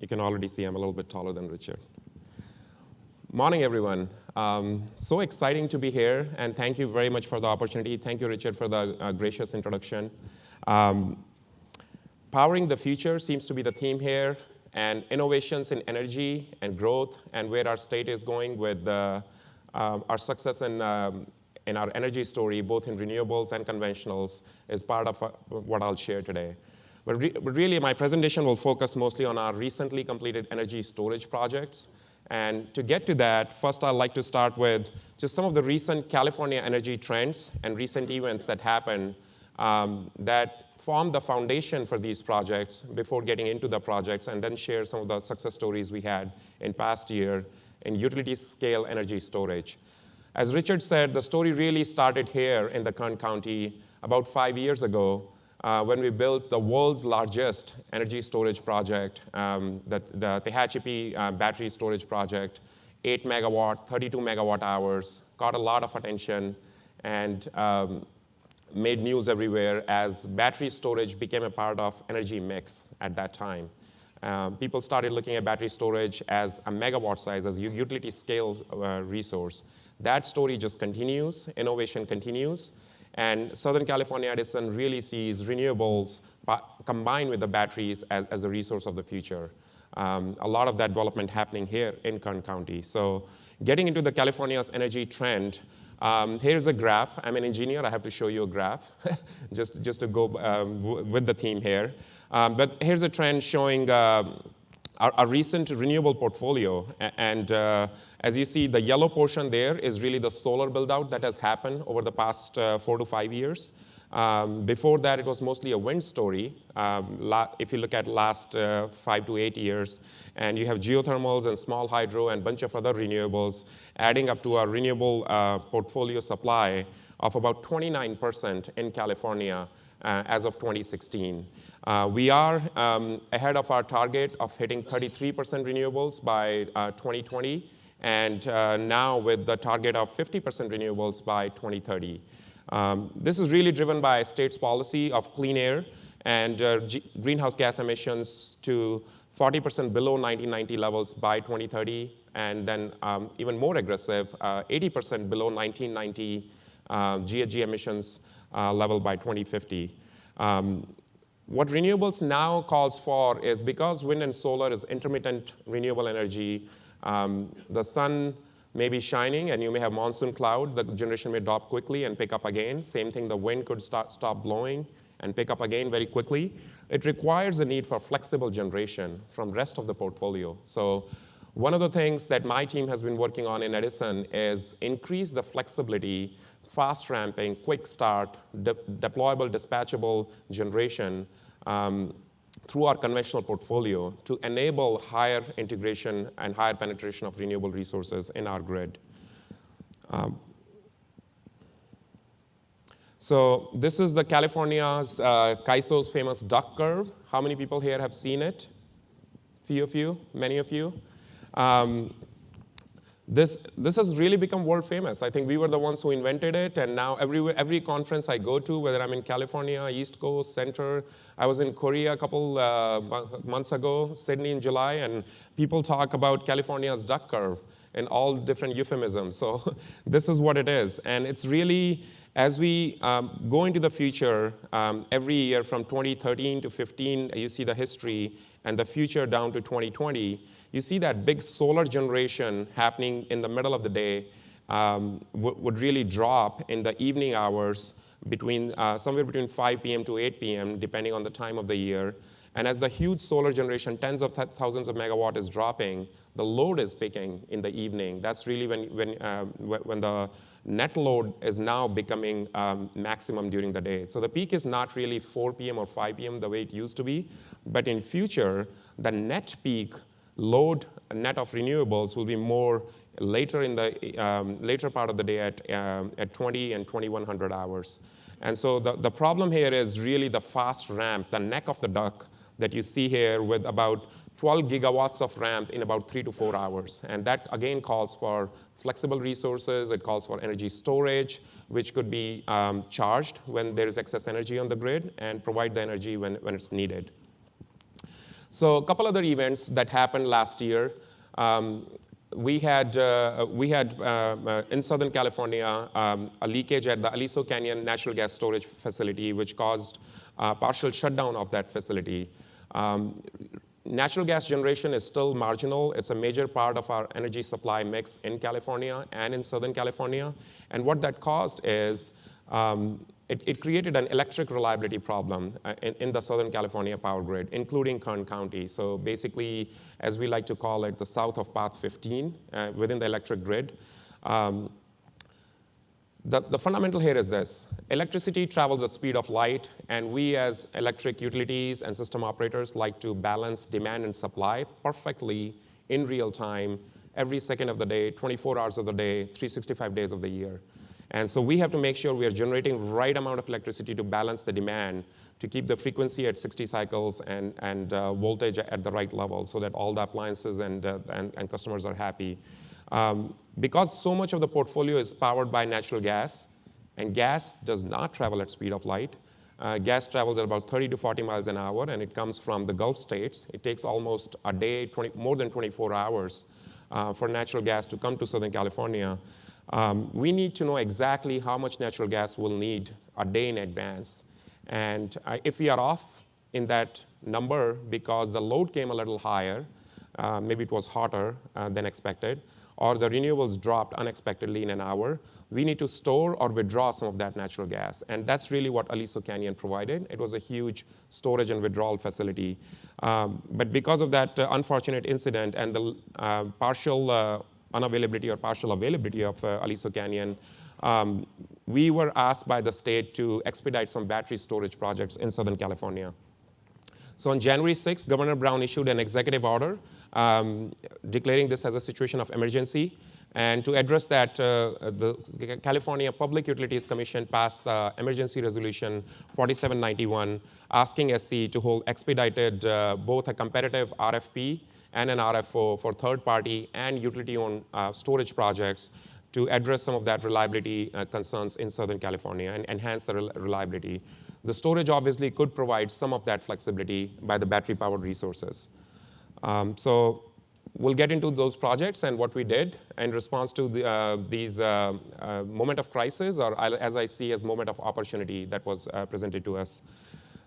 You can already see I'm a little bit taller than Richard. Morning, everyone. So exciting to be here, and thank you very much for the opportunity. Thank you, Richard, for the gracious introduction. Powering the future seems to be the theme here, and innovations in energy and growth, and where our state is going with our success in our energy story, both in renewables and conventionals, is part of what I'll share today. But really, my presentation will focus mostly on our recently completed energy storage projects. And to get to that, first I'd like to start with just some of the recent California energy trends and recent events that happened that formed the foundation for these projects before getting into the projects, and then share some of the success stories we had in past year in utility-scale energy storage. As Richard said, the story really started here in the Kern County about 5 years ago when we built the world's largest energy storage project, the Tehachapi battery storage project, 8 megawatt, 32 megawatt hours, got a lot of attention, and made news everywhere as battery storage became a part of energy mix at that time. People started looking at battery storage as a megawatt size, as a utility scale resource. That story just continues, innovation continues, and Southern California Edison really sees renewables combined with the batteries as a resource of the future. A lot of that development happening here in Kern County. So getting into the California's energy trend, here's a graph. I'm an engineer, I have to show you a graph, just to go with the theme here. But here's a trend showing our recent renewable portfolio. And as you see, the yellow portion there is really the solar build-out that has happened over the past 4 to 5 years. Before that, it was mostly a wind story, if you look at last 5 to 8 years. And you have geothermals and small hydro and a bunch of other renewables, adding up to a renewable portfolio supply of about 29% in California as of 2016. We are ahead of our target of hitting 33% renewables by 2020, and now with the target of 50% renewables by 2030. This is really driven by state's policy of clean air and greenhouse gas emissions to 40% below 1990 levels by 2030, and then even more aggressive, 80% below 1990 GHG emissions level by 2050. What renewables now calls for is, because wind and solar is intermittent renewable energy, the sun may be shining and you may have monsoon cloud, the generation may drop quickly and pick up again. Same thing, the wind could stop blowing and pick up again very quickly. It requires the need for flexible generation from rest of the portfolio. So one of the things that my team has been working on in Edison is increase the flexibility, fast ramping, quick start, deployable, dispatchable generation through our conventional portfolio to enable higher integration and higher penetration of renewable resources in our grid. So this is the California's CAISO's famous duck curve. How many people here have seen it? Few of you, many of you. This has really become world famous. I think we were the ones who invented it, and now every conference I go to, whether I'm in California, East Coast, Center, I was in Korea a couple months ago, Sydney in July, and people talk about California's duck curve in all different euphemisms. So this is what it is, and it's really, as we go into the future, every year from 2013 to 15, you see the history, and the future down to 2020, you see that big solar generation happening in the middle of the day would really drop in the evening hours somewhere between 5 p.m. to 8 p.m., depending on the time of the year. And as the huge solar generation, tens of thousands of megawatt is dropping, the load is peaking in the evening. That's really when the net load is now becoming maximum during the day. So the peak is not really 4 p.m. or 5 p.m. the way it used to be, but in future, the net peak load net of renewables will be more later in the later part of the day at 20 and 2100 hours. And so the problem here is really the fast ramp, the neck of the duck that you see here, with about 12 gigawatts of ramp in about 3 to 4 hours. And that, again, calls for flexible resources. It calls for energy storage, which could be charged when there is excess energy on the grid and provide the energy when it's needed. So a couple other events that happened last year. We had in Southern California a leakage at the Aliso Canyon natural gas storage facility, which caused partial shutdown of that facility. Natural gas generation is still marginal. It's a major part of our energy supply mix in California and in Southern California. And what that caused is it created an electric reliability problem in the Southern California power grid, including Kern County. So basically, as we like to call it, the south of Path 15 within the electric grid. The fundamental here is this. Electricity travels at the speed of light, and we as electric utilities and system operators like to balance demand and supply perfectly in real time, every second of the day, 24 hours of the day, 365 days of the year. And so we have to make sure we are generating the right amount of electricity to balance the demand, to keep the frequency at 60 cycles and voltage at the right level so that all the appliances and customers are happy. Because so much of the portfolio is powered by natural gas, and gas does not travel at speed of light. Gas travels at about 30 to 40 miles an hour, and it comes from the Gulf states. It takes almost a day, more than 24 hours for natural gas to come to Southern California. We need to know exactly how much natural gas we'll need a day in advance. And if we are off in that number because the load came a little higher, maybe it was hotter than expected, or the renewables dropped unexpectedly in an hour, we need to store or withdraw some of that natural gas. And that's really what Aliso Canyon provided. It was a huge storage and withdrawal facility. But because of that unfortunate incident and the partial unavailability or partial availability of Aliso Canyon, we were asked by the state to expedite some battery storage projects in Southern California. So on January 6th, Governor Brown issued an executive order declaring this as a situation of emergency. And to address that, the California Public Utilities Commission passed the Emergency Resolution 4791, asking SC to hold expedited both a competitive RFP and an RFO for third-party and utility-owned storage projects to address some of that reliability concerns in Southern California and enhance the reliability. The storage obviously could provide some of that flexibility by the battery-powered resources. So we'll get into those projects and what we did in response to these moment of crisis, or as I see as moment of opportunity that was presented to us.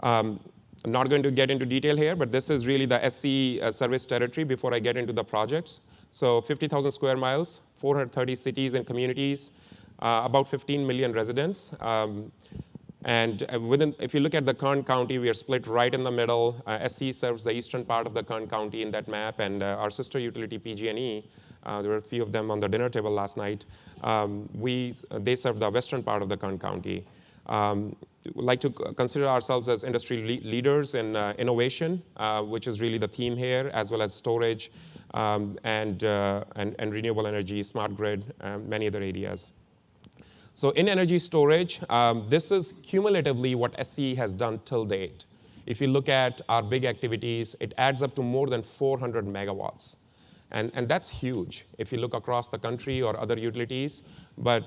I'm not going to get into detail here, but this is really the SC service territory before I get into the projects. So 50,000 square miles, 430 cities and communities, about 15 million residents. And if you look at the Kern County, we are split right in the middle. SC serves the eastern part of the Kern County in that map, and our sister utility, PG&E, there were a few of them on the dinner table last night. They serve the western part of the Kern County. We like to consider ourselves as industry leaders in innovation, which is really the theme here, as well as storage and renewable energy, smart grid, many other areas. So in energy storage, this is cumulatively what SCE has done till date. If you look at our big activities, it adds up to more than 400 megawatts. And that's huge if you look across the country or other utilities. But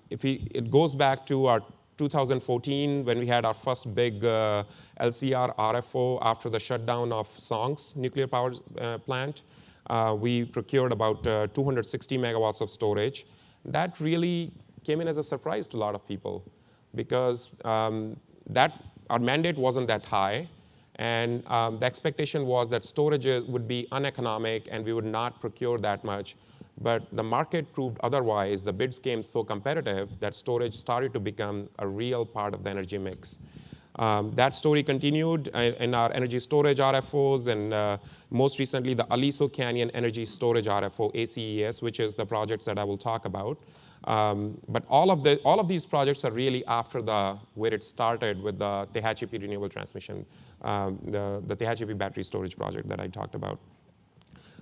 it goes back to our 2014 when we had our first big LCR RFO after the shutdown of Song's nuclear power plant. We procured about 260 megawatts of storage. That really came in as a surprise to a lot of people because our mandate wasn't that high, and the expectation was that storage would be uneconomic and we would not procure that much. But the market proved otherwise. The bids came so competitive that storage started to become a real part of the energy mix. That story continued in our energy storage RFOs, and most recently the Aliso Canyon Energy Storage RFO, ACES, which is the projects that I will talk about. But all of these projects are really after where it started with the Tehachapi Renewable Transmission, the Tehachapi Battery Storage Project that I talked about.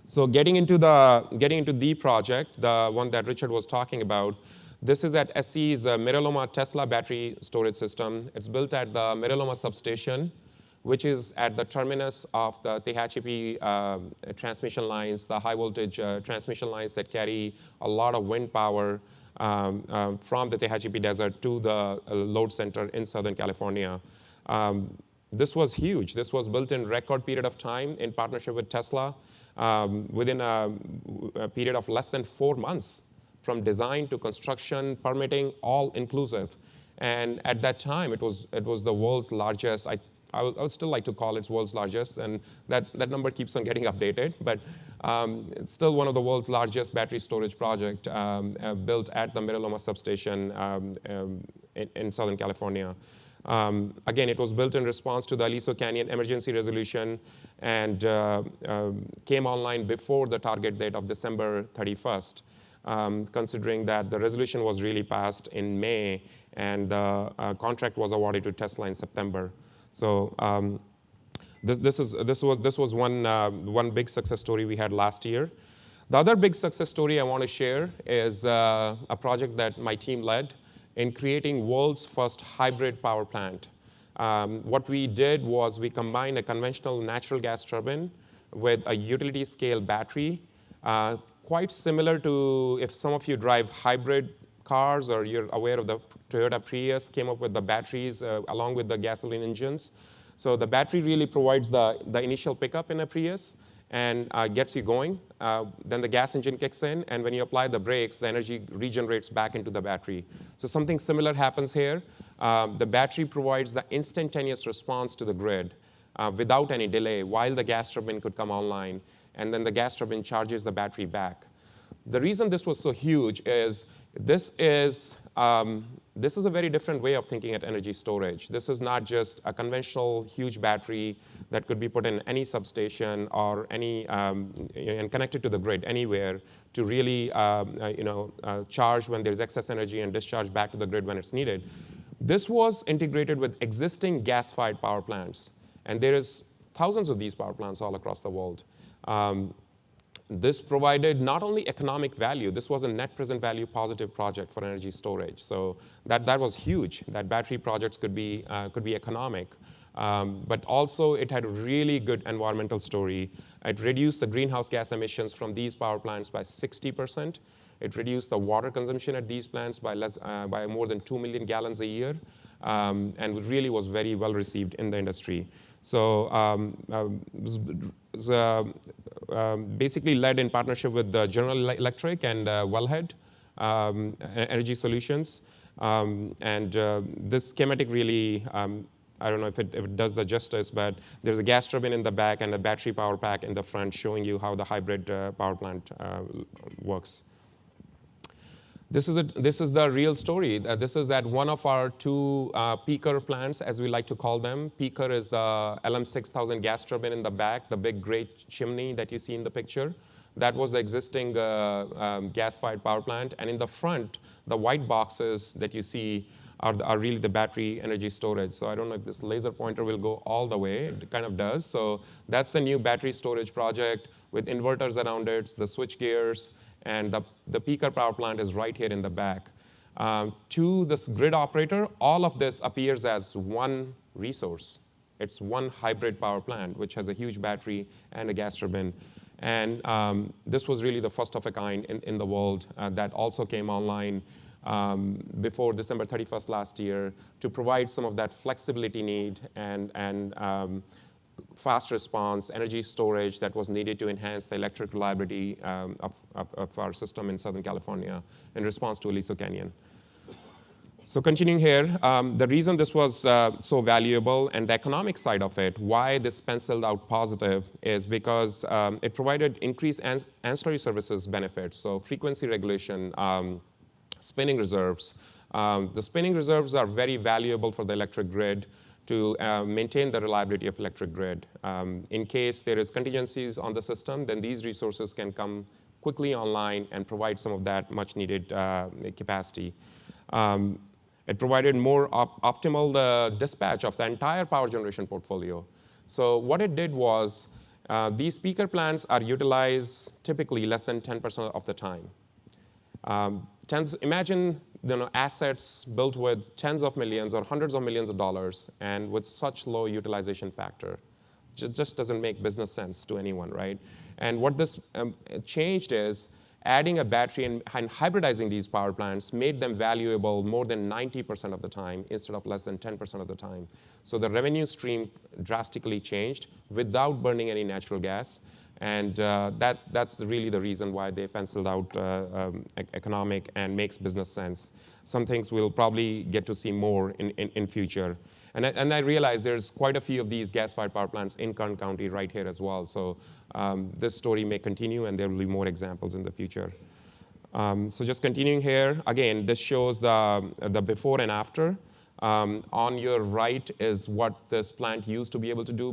So getting into the project, the one that Richard was talking about, this is at SC's Miraloma Tesla battery storage system. It's built at the Miraloma substation, which is at the terminus of the Tehachapi transmission lines, the high voltage transmission lines that carry a lot of wind power from the Tehachapi Desert to the load center in Southern California. This was huge. This was built in record period of time in partnership with Tesla, within a period of less than 4 months, from design to construction, permitting, all inclusive. And at that time, it was the world's largest. I would still like to call it world's largest, and that number keeps on getting updated. But it's still one of the world's largest battery storage project built at the Miraloma substation in Southern California. Again, it was built in response to the Aliso Canyon emergency resolution and came online before the target date of December 31st, considering that the resolution was really passed in May and the contract was awarded to Tesla in September. So this was one big success story we had last year. The other big success story I want to share is a project that my team led in creating world's first hybrid power plant. What we did was we combined a conventional natural gas turbine with a utility scale battery, quite similar to if some of you drive hybrid cars or you're aware of the Toyota Prius came up with the batteries along with the gasoline engines. So the battery really provides the initial pickup in a Prius and gets you going. Then the gas engine kicks in, and when you apply the brakes, the energy regenerates back into the battery. So something similar happens here. The battery provides the instantaneous response to the grid without any delay while the gas turbine could come online, and then the gas turbine charges the battery back. The reason this was so huge is this is a very different way of thinking at energy storage. This is not just a conventional huge battery that could be put in any substation or any and connected to the grid anywhere to really charge when there's excess energy and discharge back to the grid when it's needed. This was integrated with existing gas-fired power plants, and there is thousands of these power plants all across the world. This provided not only economic value, this was a net present value positive project for energy storage. So that was huge, that battery projects could be economic. But also it had a really good environmental story. It reduced the greenhouse gas emissions from these power plants by 60%. It reduced the water consumption at these plants by more than 2 million gallons a year, and it really was very well received in the industry. So basically led in partnership with General Electric and Wellhead Energy Solutions. This schematic really, I don't know if it does the justice, but there's a gas turbine in the back and a battery power pack in the front showing you how the hybrid power plant works. This is the real story. This is at one of our 2 peaker plants, as we like to call them. Peaker is the LM6000 gas turbine in the back, the big gray chimney that you see in the picture. That was the existing gas-fired power plant. And in the front, the white boxes that you see are really the battery energy storage. So I don't know if this laser pointer will go all the way. It kind of does. So that's the new battery storage project with inverters around it, the switch gears, and the peaker power plant is right here in the back. To this grid operator, all of this appears as one resource. It's one hybrid power plant, which has a huge battery and a gas turbine. And this was really the first of a kind in the world that also came online before December 31st last year to provide some of that flexibility need and fast response, energy storage that was needed to enhance the electric reliability of our system in Southern California in response to Aliso Canyon. So continuing here, the reason this was so valuable and the economic side of it, why this penciled out positive, is because it provided increased ancillary services benefits. So frequency regulation, spinning reserves. The spinning reserves are very valuable for the electric grid to maintain the reliability of electric grid. In case there is contingencies on the system, then these resources can come quickly online and provide some of that much needed capacity. It provided more optimal dispatch of the entire power generation portfolio. So what it did was, these peaker plants are utilized typically less than 10% of the time. Imagine assets built with tens of millions or hundreds of millions of dollars and with such low utilization factor. Just doesn't make business sense to anyone, right? And what this changed is, adding a battery and hybridizing these power plants made them valuable more than 90% of the time instead of less than 10% of the time. So the revenue stream drastically changed without burning any natural gas. And that's really the reason why they penciled out economic and makes business sense. Some things we'll probably get to see more in future. And I realize there's quite a few of these gas-fired power plants in Kern County right here as well. So this story may continue, and there will be more examples in the future. So just continuing here, again, this shows the before and after. On your right is what this plant used to be able to do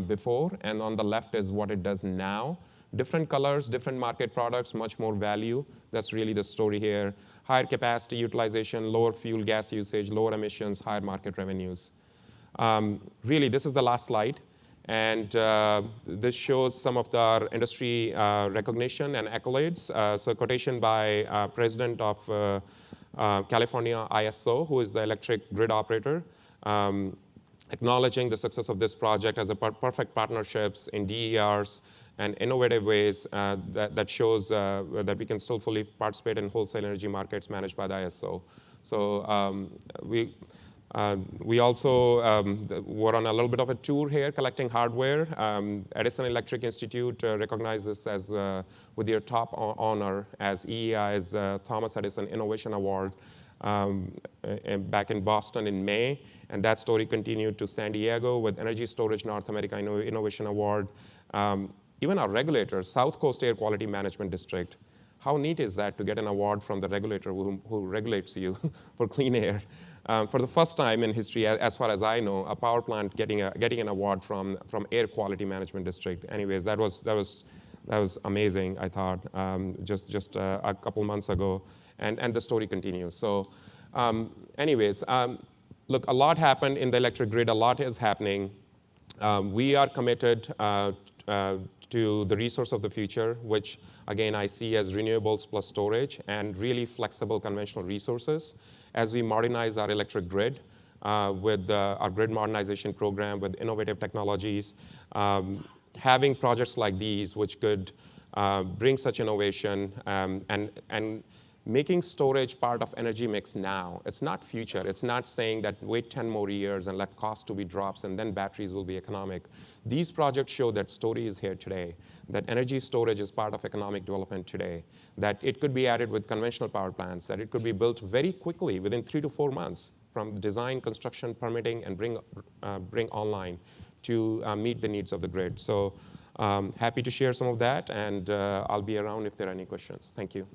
before, and on the left is what it does now. Different colors, different market products, much more value. That's really the story here. Higher capacity utilization, lower fuel gas usage, lower emissions, higher market revenues. Really, this is the last slide. And this shows some of the industry recognition and accolades. So a quotation by President of California ISO, who is the electric grid operator, acknowledging the success of this project as a perfect partnerships in DERs and innovative ways that shows that we can still fully participate in wholesale energy markets managed by the ISO. So we also were on a little bit of a tour here collecting hardware. Edison Electric Institute recognized this as with their top honor as EEI's Thomas Edison Innovation Award back in Boston in May. And that story continued to San Diego with Energy Storage North America Innovation Award. Even our regulator, South Coast Air Quality Management District, how neat is that to get an award from the regulator who regulates you for clean air? For the first time in history, as far as I know, a power plant getting an award from Air Quality Management District. Anyways, that was amazing, I thought, just a couple months ago, and the story continues. So, anyways, look, a lot happened in the electric grid. A lot is happening. We are committed to the resource of the future, which again I see as renewables plus storage and really flexible conventional resources as we modernize our electric grid with our grid modernization program with innovative technologies. Having projects like these which could bring such innovation and making storage part of energy mix now. It's not future. It's not saying that wait 10 more years and let cost to be drops and then batteries will be economic. These projects show that story is here today, that energy storage is part of economic development today, that it could be added with conventional power plants, that it could be built very quickly within 3 to 4 months from design, construction, permitting, and bring online to meet the needs of the grid. So happy to share some of that, and I'll be around if there are any questions. Thank you.